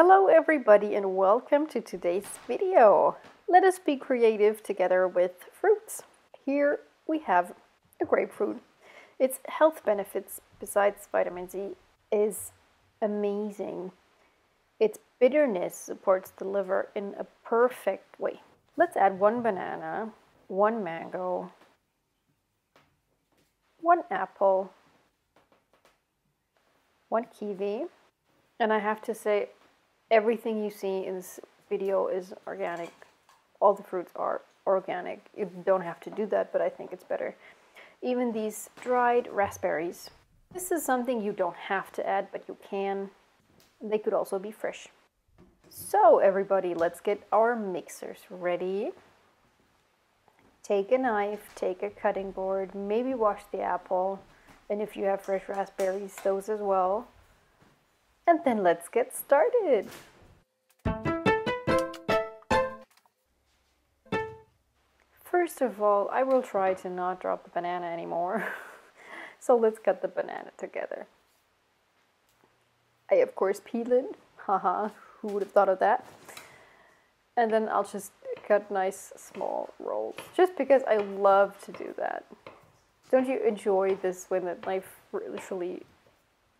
Hello everybody and welcome to today's video. Let us be creative together with fruits. Here we have a grapefruit. Its health benefits besides vitamin C is amazing. Its bitterness supports the liver in a perfect way. Let's add 1 banana, 1 mango, 1 apple, 1 kiwi, and I have to say everything you see in this video is organic. All the fruits are organic. You don't have to do that, but I think it's better. Even these dried raspberries. This is something you don't have to add, but you can. They could also be fresh. So everybody, let's get our mixers ready. Take a knife, take a cutting board, maybe wash the apple, and if you have fresh raspberries, those as well. And then let's get started. First of all, I will try to not drop the banana anymore. So let's cut the banana together. I of course peel it. Haha, who would have thought of that? And then I'll just cut nice small rolls, just because I love to do that. Don't you enjoy this when the knife literally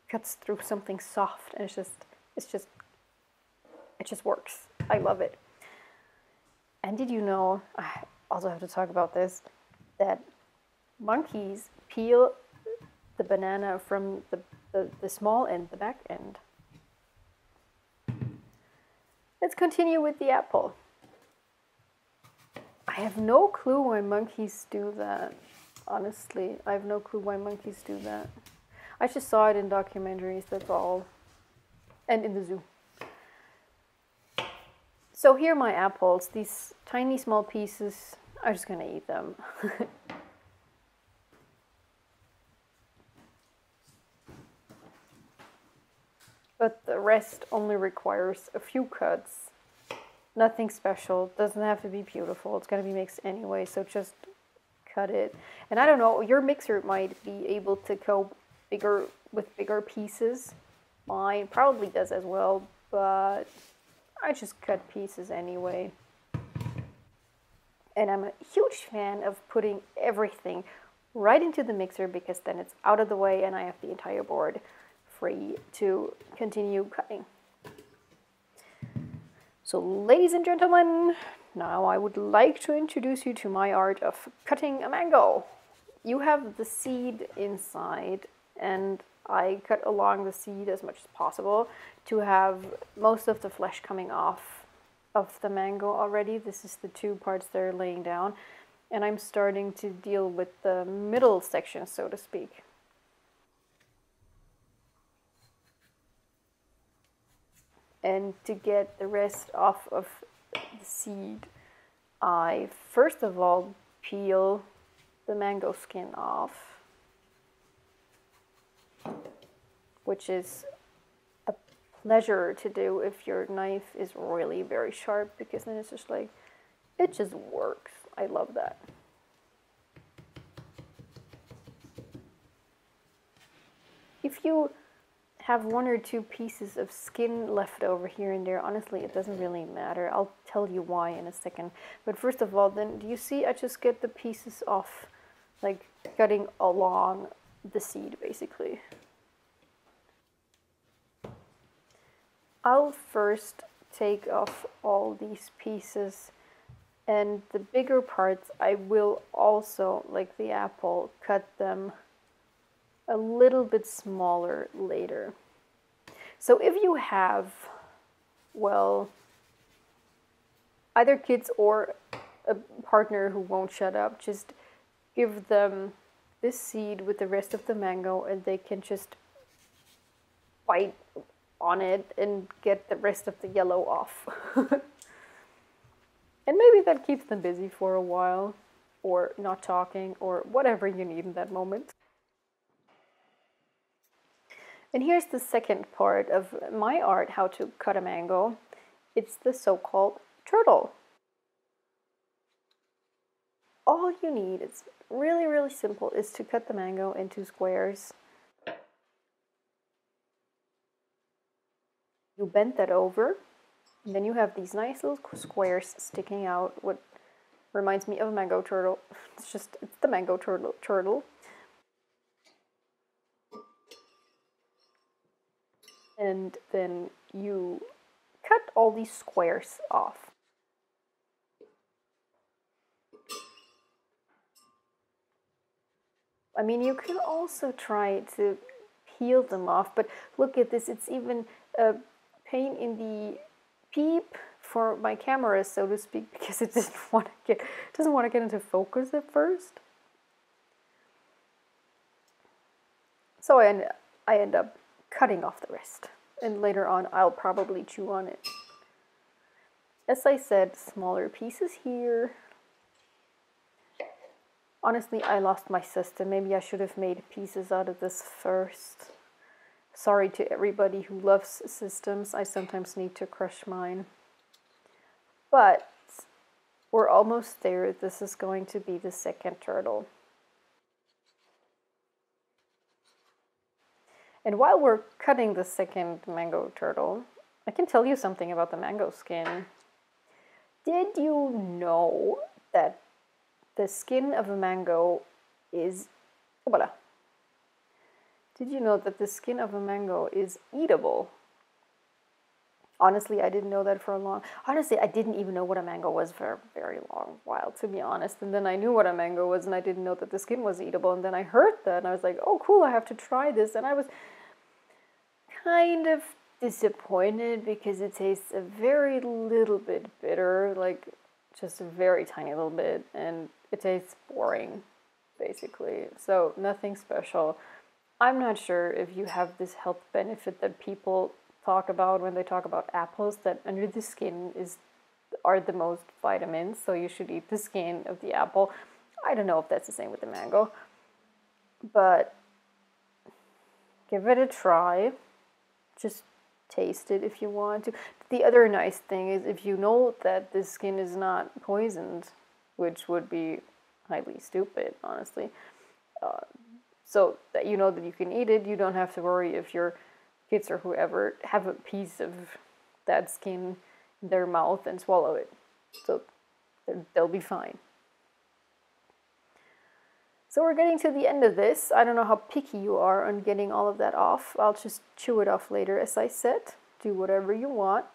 cuts through something soft and it just works. I love it. And did you know, I also have to talk about this, that monkeys peel the banana from the small end, the back end. Let's continue with the apple. I have no clue why monkeys do that. Honestly, I have no clue why monkeys do that. I just saw it in documentaries, that's all. And in the zoo. So here are my apples. These tiny small pieces, I'm just gonna eat them. But the rest only requires a few cuts. Nothing special, doesn't have to be beautiful. It's gonna be mixed anyway, so just cut it. And I don't know, your mixer might be able to cope with bigger pieces. Mine probably does as well, but I just cut pieces anyway. And I'm a huge fan of putting everything right into the mixer because then it's out of the way and I have the entire board free to continue cutting. So ladies and gentlemen, now I would like to introduce you to my art of cutting a mango. You have the seed inside, and I cut along the seed as much as possible to have most of the flesh coming off of the mango already. This is the 2 parts that are laying down, and I'm starting to deal with the middle section, so to speak. And to get the rest off of the seed, I first of all peel the mango skin off, which is a pleasure to do if your knife is really very sharp, because then it's just like, it just works. I love that. If you have 1 or 2 pieces of skin left over here and there, honestly, it doesn't really matter. I'll tell you why in a second. But first of all, then, do you see I just get the pieces off, like cutting along the seed, basically. I'll first take off all these pieces, and the bigger parts I will also, like the apple, cut them a little bit smaller later. So if you have, well, either kids or a partner who won't shut up, just give them this seed with the rest of the mango and they can just bite on it and get the rest of the yellow off. And maybe that keeps them busy for a while, or not talking, or whatever you need in that moment. And here's the second part of my art, how to cut a mango. It's the so-called turtle. All you need, it's really, really simple, is to cut the mango into squares. You bend that over, and then you have these nice little squares sticking out, what reminds me of a mango turtle. It's the mango turtle. And then you cut all these squares off. I mean, you can also try to peel them off, but look at this, it's even a pain in the peep for my camera, so to speak, because it doesn't want to get into focus at first. So I end up cutting off the rest, and later on I'll probably chew on it. As I said, smaller pieces here. Honestly, I lost my system. Maybe I should have made pieces out of this first. Sorry to everybody who loves systems. I sometimes need to crush mine. But we're almost there. This is going to be the second turtle. And while we're cutting the second mango turtle, I can tell you something about the mango skin. Did you know that the skin of a mango is... Voila. Did you know that the skin of a mango is eatable? Honestly, I didn't know that for a long... Honestly, I didn't even know what a mango was for a very long while, to be honest. And then I knew what a mango was, and I didn't know that the skin was eatable. And then I heard that, and I was like, oh, cool, I have to try this. And I was kind of disappointed because it tastes a very little bit bitter, like just a very tiny little bit, and it tastes boring, basically. So nothing special. I'm not sure if you have this health benefit that people talk about when they talk about apples, that under the skin are the most vitamins, so you should eat the skin of the apple. I don't know if that's the same with the mango, but give it a try. Just taste it if you want to. The other nice thing is if you know that the skin is not poisoned, which would be highly stupid, honestly, so that you know that you can eat it, you don't have to worry if your kids or whoever have a piece of that skin in their mouth and swallow it. So they'll be fine. So we're getting to the end of this. I don't know how picky you are on getting all of that off. I'll just chew it off later, as I said. Do whatever you want.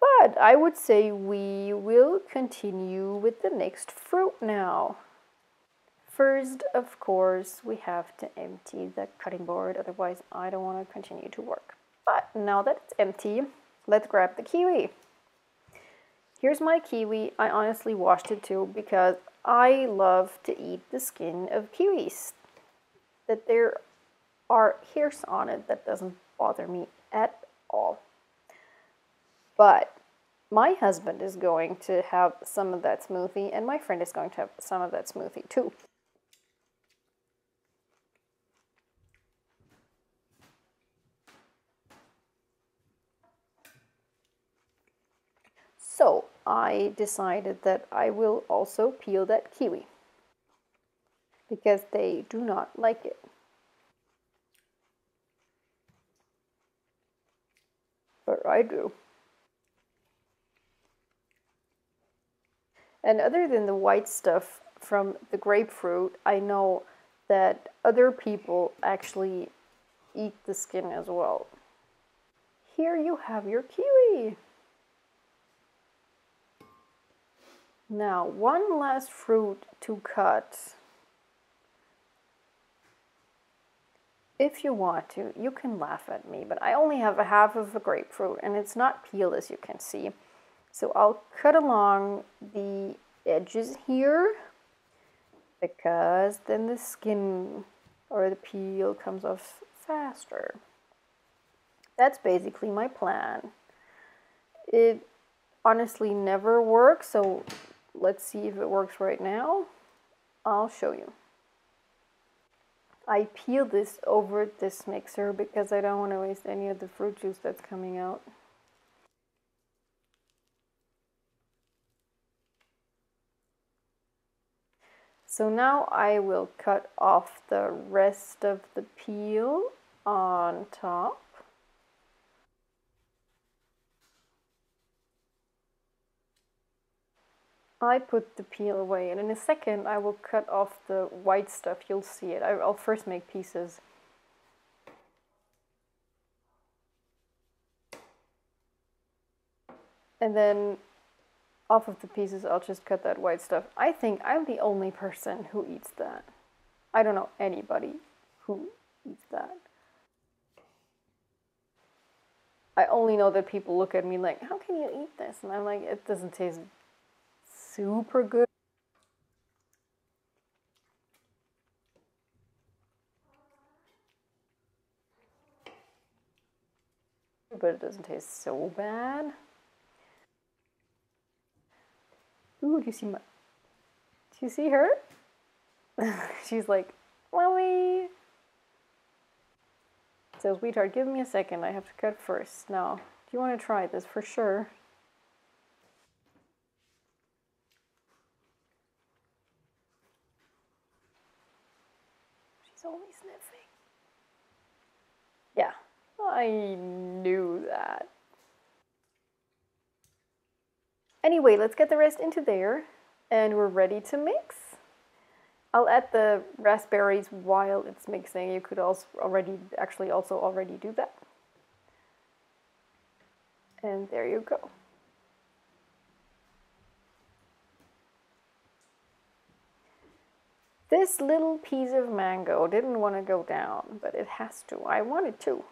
But I would say we will continue with the next fruit now. First, of course, we have to empty the cutting board, otherwise I don't want to continue to work. But now that it's empty, let's grab the kiwi. Here's my kiwi. I honestly washed it too because I love to eat the skin of kiwis. That there are hairs on it, that doesn't bother me at all. But my husband is going to have some of that smoothie, and my friend is going to have some of that smoothie too. So I decided that I will also peel that kiwi because they do not like it. But I do. And other than the white stuff from the grapefruit, I know that other people actually eat the skin as well. Here you have your kiwi. Now, one last fruit to cut. If you want to, you can laugh at me, but I only have a half of a grapefruit and it's not peeled, as you can see. So I'll cut along the edges here because then the skin or the peel comes off faster. That's basically my plan. It honestly never works, so let's see if it works right now. I'll show you. I peel this over this mixer because I don't want to waste any of the fruit juice that's coming out. So now I will cut off the rest of the peel on top. I put the peel away, and in a second I will cut off the white stuff. You'll see it. I'll first make pieces. And then off of the pieces, I'll just cut that white stuff. I think I'm the only person who eats that. I don't know anybody who eats that. I only know that people look at me like, how can you eat this? And I'm like, it doesn't taste super good. But it doesn't taste so bad. Ooh, do you see her? She's like, Mommy. So, sweetheart, give me a second. I have to cut first. Now, do you want to try this for sure? She's only sniffing. Yeah, I knew that. Anyway, let's get the rest into there, and we're ready to mix. I'll add the raspberries while it's mixing. You could also already do that. And there you go. This little piece of mango didn't want to go down, but it has to. I want it to.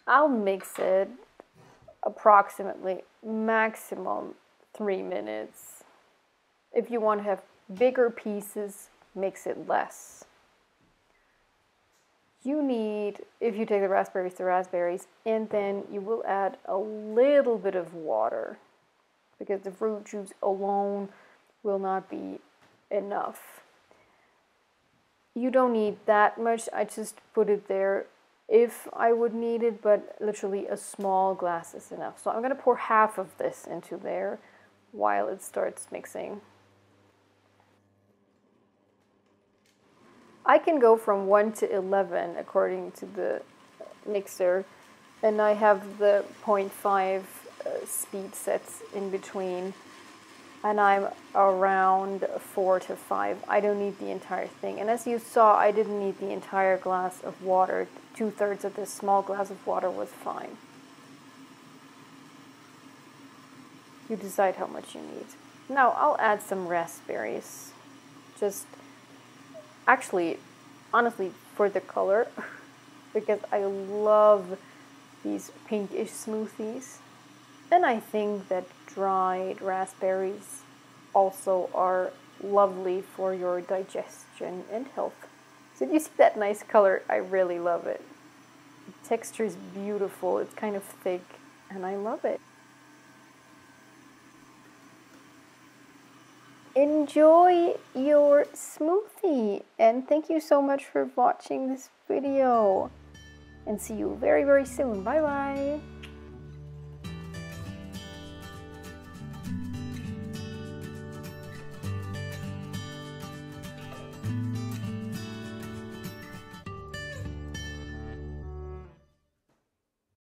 I'll mix it approximately maximum 3 minutes. If you want to have bigger pieces, mix it less. You need, if you take the raspberries, and then you will add a little bit of water, because the fruit juice alone will not be enough. You don't need that much. I just put it there if I would need it, but literally a small glass is enough. So I'm going to pour half of this into there while it starts mixing. I can go from 1 to 11 according to the mixer, and I have the 0.5 speed sets in between, and I'm around 4 to 5. I don't need the entire thing. And as you saw, I didn't need the entire glass of water. 2/3 of this small glass of water was fine. You decide how much you need. Now I'll add some raspberries. Just, actually, honestly, for the color, because I love these pinkish smoothies. And I think that dried raspberries also are lovely for your digestion and health. So you see that nice color? I really love it. The texture is beautiful. It's kind of thick, and I love it. Enjoy your smoothie, and thank you so much for watching this video. And see you very, very soon. Bye bye.